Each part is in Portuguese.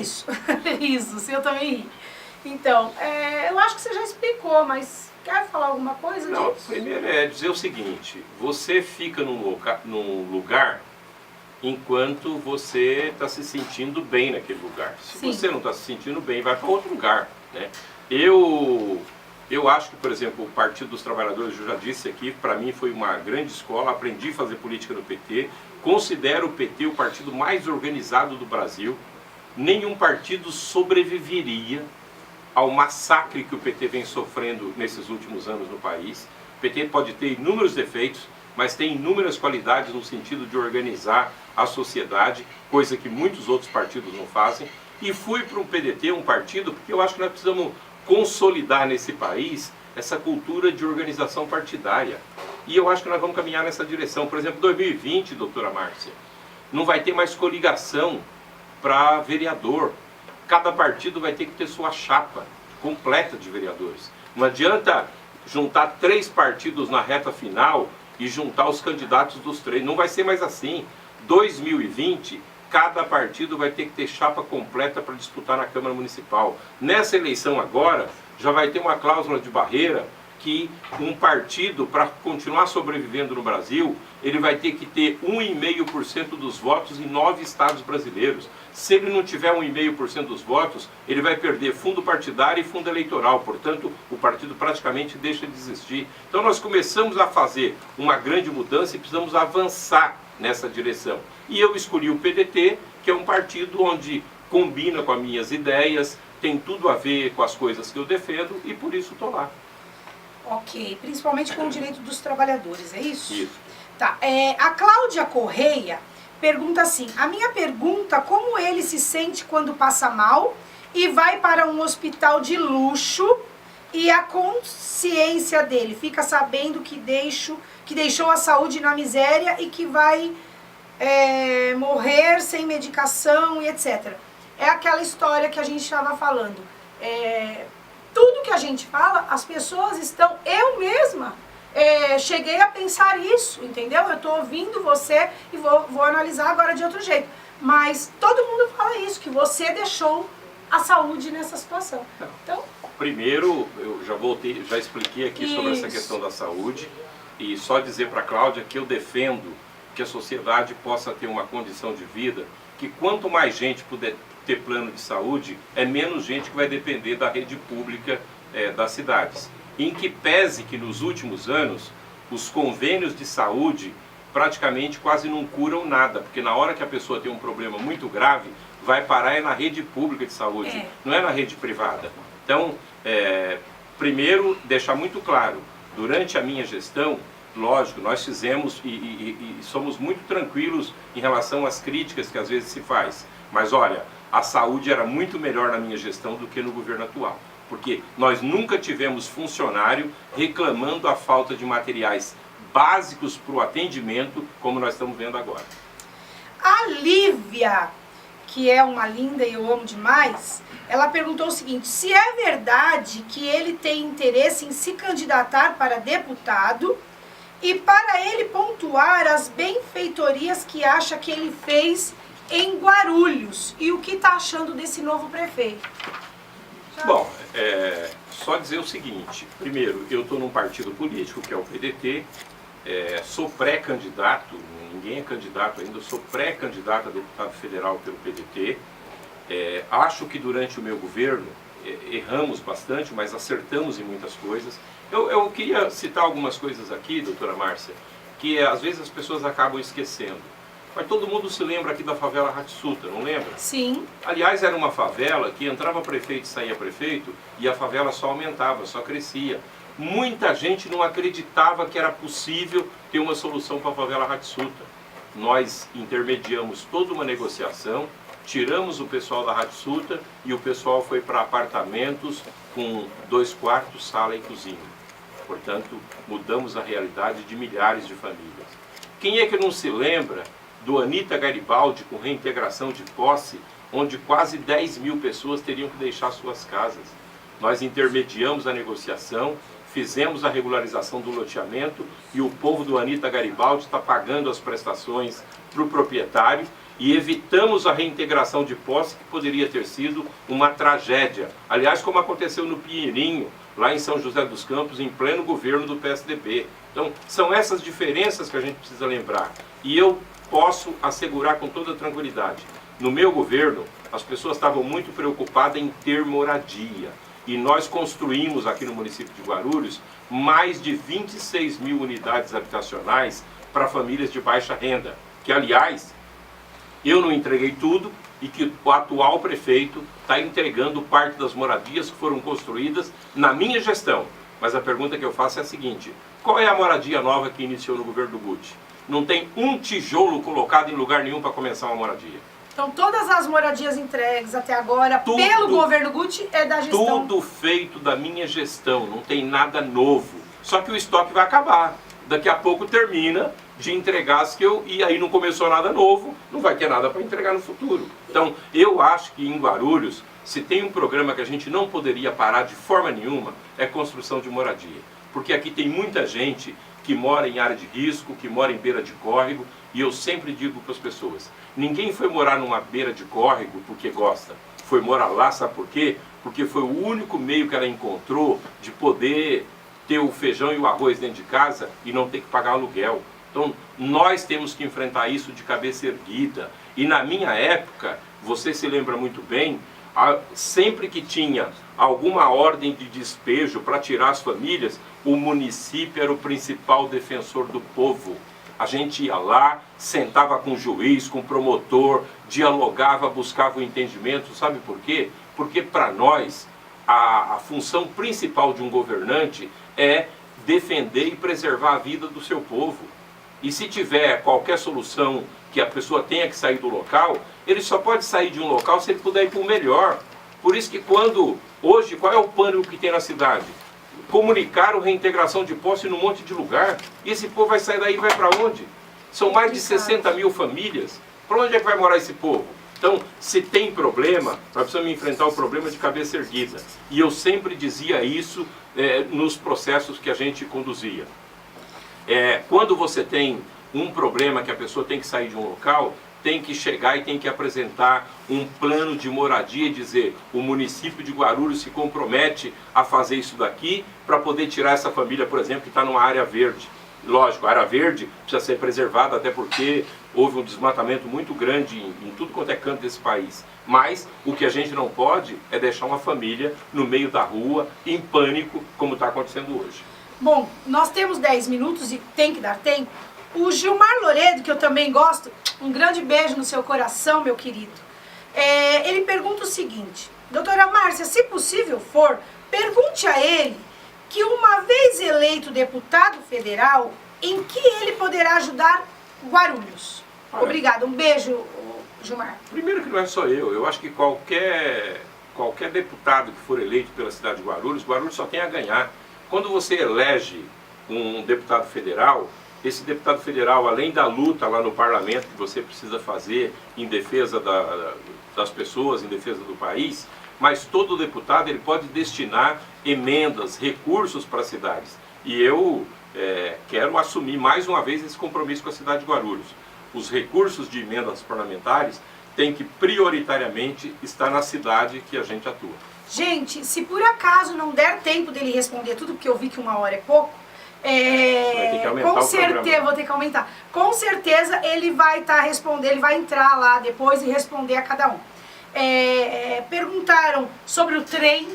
isso. Risos, eu também ri. Então, eu acho que você já explicou, mas quer falar alguma coisa Não, disso? primeiro é dizer o seguinte, você fica num lugar enquanto você está se sentindo bem naquele lugar. Se Sim. você não está se sentindo bem, vai para outro lugar, né? Eu acho que, por exemplo, o Partido dos Trabalhadores, eu já disse aqui, para mim foi uma grande escola, aprendi a fazer política no PT, considero o PT o partido mais organizado do Brasil, nenhum partido sobreviveria ao massacre que o PT vem sofrendo nesses últimos anos no país. O PT pode ter inúmeros defeitos, mas tem inúmeras qualidades no sentido de organizar a sociedade, coisa que muitos outros partidos não fazem. E fui para um PDT, um partido, porque eu acho que nós precisamos consolidar nesse país essa cultura de organização partidária. E eu acho que nós vamos caminhar nessa direção. Por exemplo, 2020, doutora Márcia, não vai ter mais coligação para vereador. Cada partido vai ter que ter sua chapa completa de vereadores. Não adianta juntar 3 partidos na reta final e juntar os candidatos dos 3. Não vai ser mais assim. 2020, cada partido vai ter que ter chapa completa para disputar na Câmara Municipal. Nessa eleição agora, já vai ter uma cláusula de barreira que um partido, para continuar sobrevivendo no Brasil, ele vai ter que ter 1,5% dos votos em 9 estados brasileiros. Se ele não tiver 1,5% dos votos, ele vai perder fundo partidário e fundo eleitoral. Portanto, o partido praticamente deixa de existir. Então nós começamos a fazer uma grande mudança e precisamos avançar nessa direção. E eu escolhi o PDT, que é um partido onde combina com as minhas ideias, tem tudo a ver com as coisas que eu defendo e por isso estou lá. Ok, principalmente com o direito dos trabalhadores, é isso? Isso. Tá, a Cláudia Correia pergunta assim, a minha pergunta, como ele se sente quando passa mal e vai para um hospital de luxo e a consciência dele fica sabendo que deixou a saúde na miséria e que vai morrer sem medicação e etc. É aquela história que a gente estava falando. Tudo que a gente fala, as pessoas estão... Eu mesma cheguei a pensar isso, entendeu? Eu estou ouvindo você e vou analisar agora de outro jeito. Mas todo mundo fala isso, que você deixou a saúde nessa situação. Então... Primeiro, eu já expliquei aqui sobre essa questão da saúde. E só dizer para a Cláudia que eu defendo que a sociedade possa ter uma condição de vida, que quanto mais gente puder ter plano de saúde, é menos gente que vai depender da rede pública das cidades. Em que pese que nos últimos anos, os convênios de saúde praticamente quase não curam nada, porque na hora que a pessoa tem um problema muito grave, vai parar na rede pública de saúde, não é na rede privada. Então, primeiro, deixar muito claro, durante a minha gestão, lógico, nós fizemos e somos muito tranquilos em relação às críticas que às vezes se faz. Mas olha, a saúde era muito melhor na minha gestão do que no governo atual. Porque nós nunca tivemos funcionário reclamando a falta de materiais básicos para o atendimento, como nós estamos vendo agora. A Lívia, que é uma linda e eu amo demais, ela perguntou o seguinte, se é verdade que ele tem interesse em se candidatar para deputado e para ele pontuar as benfeitorias que acha que ele fez em Guarulhos e o que está achando desse novo prefeito. Bom, só dizer o seguinte, primeiro, eu estou num partido político que é o PDT, sou pré-candidato, ninguém é candidato ainda, eu sou pré-candidato a deputado federal pelo PDT, acho que durante o meu governo erramos bastante, mas acertamos em muitas coisas. Eu queria citar algumas coisas aqui, doutora Márcia, que às vezes as pessoas acabam esquecendo. Mas todo mundo se lembra aqui da favela Ratsuta, não lembra? Sim. Aliás, era uma favela que entrava prefeito e saía prefeito e a favela só aumentava, só crescia. Muita gente não acreditava que era possível ter uma solução para a favela Ratsuta. Nós intermediamos toda uma negociação, tiramos o pessoal da Ratsuta e o pessoal foi para apartamentos com 2 quartos, sala e cozinha. Portanto, mudamos a realidade de milhares de famílias. Quem é que não se lembra do Anita Garibaldi com reintegração de posse, onde quase 10 mil pessoas teriam que deixar suas casas? Nós intermediamos a negociação, fizemos a regularização do loteamento e o povo do Anita Garibaldi está pagando as prestações para o proprietário e evitamos a reintegração de posse que poderia ter sido uma tragédia. Aliás, como aconteceu no Pinheirinho, lá em São José dos Campos, em pleno governo do PSDB. Então, são essas diferenças que a gente precisa lembrar. E eu posso assegurar com toda tranquilidade, no meu governo, as pessoas estavam muito preocupadas em ter moradia. E nós construímos aqui no município de Guarulhos mais de 26 mil unidades habitacionais para famílias de baixa renda. Que, aliás, eu não entreguei tudo e que o atual prefeito está entregando parte das moradias que foram construídas na minha gestão. Mas a pergunta que eu faço é a seguinte: qual é a moradia nova que iniciou no governo do Guti? Não tem um tijolo colocado em lugar nenhum para começar uma moradia. Então todas as moradias entregues até agora pelo governo Guti é da gestão. Tudo feito da minha gestão, não tem nada novo. Só que o estoque vai acabar. Daqui a pouco termina de entregar as que eu... E aí não começou nada novo, não vai ter nada para entregar no futuro. Então eu acho que em Guarulhos, se tem um programa que a gente não poderia parar de forma nenhuma, é construção de moradia. Porque aqui tem muita gente que mora em área de risco, que mora em beira de córrego, e eu sempre digo para as pessoas, ninguém foi morar numa beira de córrego porque gosta, foi morar lá, sabe por quê? Porque foi o único meio que ela encontrou de poder ter o feijão e o arroz dentro de casa e não ter que pagar aluguel. Então, nós temos que enfrentar isso de cabeça erguida. E na minha época, você se lembra muito bem, sempre que tinha alguma ordem de despejo para tirar as famílias, o município era o principal defensor do povo. A gente ia lá, sentava com o juiz, com o promotor, dialogava, buscava o entendimento. Sabe por quê? Porque para nós, a função principal de um governante é defender e preservar a vida do seu povo. E se tiver qualquer solução que a pessoa tenha que sair do local, ele só pode sair de um local se ele puder ir para o melhor. Por isso que hoje, qual é o pânico que tem na cidade? Comunicaram reintegração de posse num monte de lugar. E esse povo vai sair daí e vai para onde? São mais de 60 mil famílias. Para onde é que vai morar esse povo? Então, se tem problema, nós precisamos enfrentar o problema de cabeça erguida. E eu sempre dizia isso nos processos que a gente conduzia. Quando você tem um problema que a pessoa tem que sair de um local, tem que chegar e tem que apresentar um plano de moradia e dizer: o município de Guarulhos se compromete a fazer isso daqui para poder tirar essa família, por exemplo, que está numa área verde. Lógico, a área verde precisa ser preservada, até porque houve um desmatamento muito grande em tudo quanto é canto desse país. Mas o que a gente não pode é deixar uma família no meio da rua, em pânico, como está acontecendo hoje. Bom, nós temos 10 minutos e tem que dar tempo. O Gilmar Loredo, que eu também gosto, um grande beijo no seu coração, meu querido. Ele pergunta o seguinte: doutora Márcia, se possível for, pergunte a ele que, uma vez eleito deputado federal, em que ele poderá ajudar Guarulhos. Obrigada, um beijo, Gilmar. Primeiro que não é só eu acho que qualquer deputado que for eleito pela cidade de Guarulhos, Guarulhos só tem a ganhar. Quando você elege um deputado federal, esse deputado federal, além da luta lá no parlamento que você precisa fazer em defesa das pessoas, em defesa do país, mas todo deputado ele pode destinar emendas, recursos para as cidades. E eu quero assumir mais uma vez esse compromisso com a cidade de Guarulhos. Os recursos de emendas parlamentares têm que prioritariamente estar na cidade que a gente atua. Gente, se por acaso não der tempo dele responder tudo, porque eu vi que 1 hora é pouco, com certeza, vou ter que aumentar. Com certeza ele vai respondendo, ele vai entrar lá depois e responder a cada um. Perguntaram sobre o trem.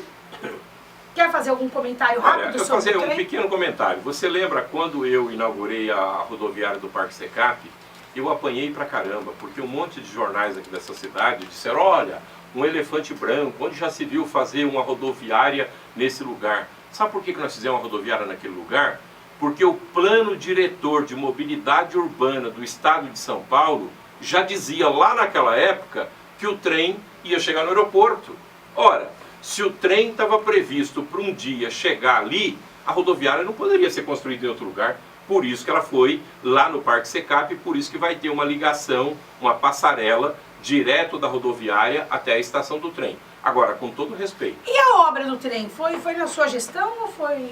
Quer fazer algum comentário rápido sobre o trem? Eu vou fazer um pequeno comentário. Você lembra quando eu inaugurei a rodoviária do Parque Secap? Eu apanhei pra caramba, porque um monte de jornais aqui dessa cidade disseram: olha, um elefante branco, onde já se viu fazer uma rodoviária nesse lugar? Sabe por que nós fizemos uma rodoviária naquele lugar? Porque o plano diretor de mobilidade urbana do estado de São Paulo já dizia lá naquela época que o trem ia chegar no aeroporto. Ora, se o trem estava previsto para um dia chegar ali, a rodoviária não poderia ser construída em outro lugar. Por isso que ela foi lá no Parque Secap, e por isso que vai ter uma ligação, uma passarela, direto da rodoviária até a estação do trem. Agora, com todo respeito. E a obra do trem? Foi na sua gestão ou foi...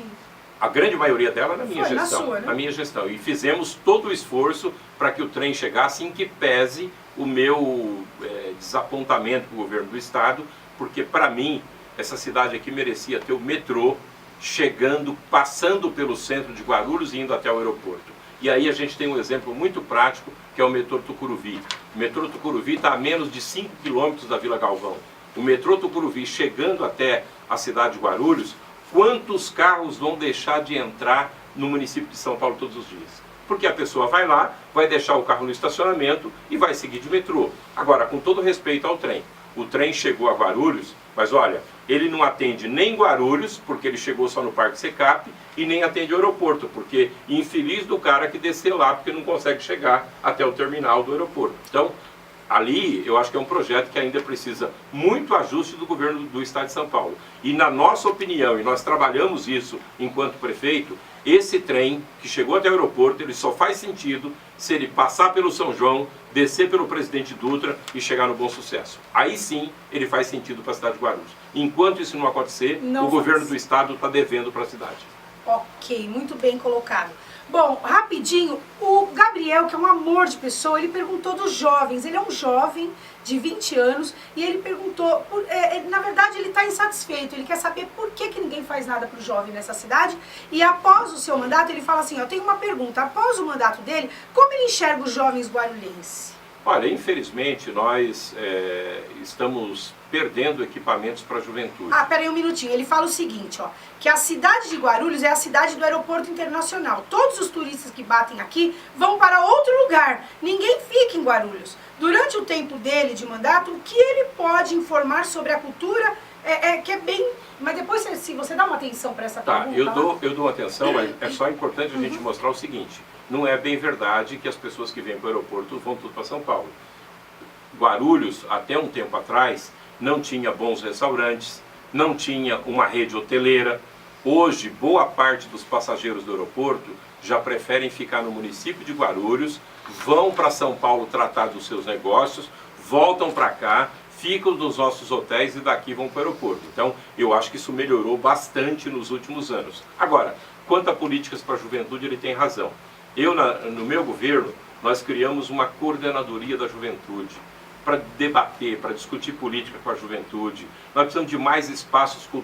A grande maioria dela na minha Foi na gestão. sua, né? Na minha gestão. E fizemos todo o esforço para que o trem chegasse, em que pese o meu desapontamento com o governo do estado, porque para mim essa cidade aqui merecia ter o metrô chegando, passando pelo centro de Guarulhos e indo até o aeroporto. E aí a gente tem um exemplo muito prático, que é o metrô Tucuruvi. O metrô Tucuruvi está a menos de 5 quilômetros da Vila Galvão. O metrô Tucuruvi chegando até a cidade de Guarulhos, quantos carros vão deixar de entrar no município de São Paulo todos os dias? Porque a pessoa vai lá, vai deixar o carro no estacionamento e vai seguir de metrô. Agora, com todo respeito ao trem, o trem chegou a Guarulhos, mas olha, ele não atende nem Guarulhos, porque ele chegou só no Parque Secap, e nem atende o aeroporto, porque infeliz do cara que descer lá, porque não consegue chegar até o terminal do aeroporto. Então, ali eu acho que é um projeto que ainda precisa muito ajuste do governo do estado de São Paulo. E na nossa opinião, e nós trabalhamos isso enquanto prefeito, esse trem que chegou até o aeroporto, ele só faz sentido se ele passar pelo São João, descer pelo Presidente Dutra e chegar no Bom Sucesso. Aí sim ele faz sentido para a cidade de Guarulhos. Enquanto isso não acontecer, o governo do estado está devendo para a cidade. Ok, muito bem colocado. Bom, rapidinho, o Gabriel, que é um amor de pessoa, ele perguntou dos jovens. Ele é um jovem de 20 anos e ele perguntou, na verdade ele está insatisfeito, ele quer saber por que ninguém faz nada para o jovem nessa cidade. E após o seu mandato, ele fala assim, eu tenho uma pergunta, após o mandato dele, como ele enxerga os jovens guarulhenses? Olha, infelizmente nós estamos perdendo equipamentos para a juventude. Ah, peraí um minutinho. Ele fala o seguinte, ó, que a cidade de Guarulhos é a cidade do aeroporto internacional. Todos os turistas que batem aqui vão para outro lugar. Ninguém fica em Guarulhos. Durante o tempo dele de mandato, o que ele pode informar sobre a cultura que é bem... Mas depois, se você dá uma atenção para essa pergunta... Tá, eu dou atenção, mas é só importante a gente mostrar o seguinte. Não é bem verdade que as pessoas que vêm para o aeroporto vão tudo para São Paulo. Guarulhos, até um tempo atrás, não tinha bons restaurantes, não tinha uma rede hoteleira. Hoje, boa parte dos passageiros do aeroporto já preferem ficar no município de Guarulhos, vão para São Paulo tratar dos seus negócios, voltam para cá, ficam nos nossos hotéis e daqui vão para o aeroporto. Então, eu acho que isso melhorou bastante nos últimos anos. Agora, quanto a políticas para a juventude, ele tem razão. No meu governo, nós criamos uma coordenadoria da juventude para debater, para discutir política com a juventude. Nós precisamos de mais espaços culturais.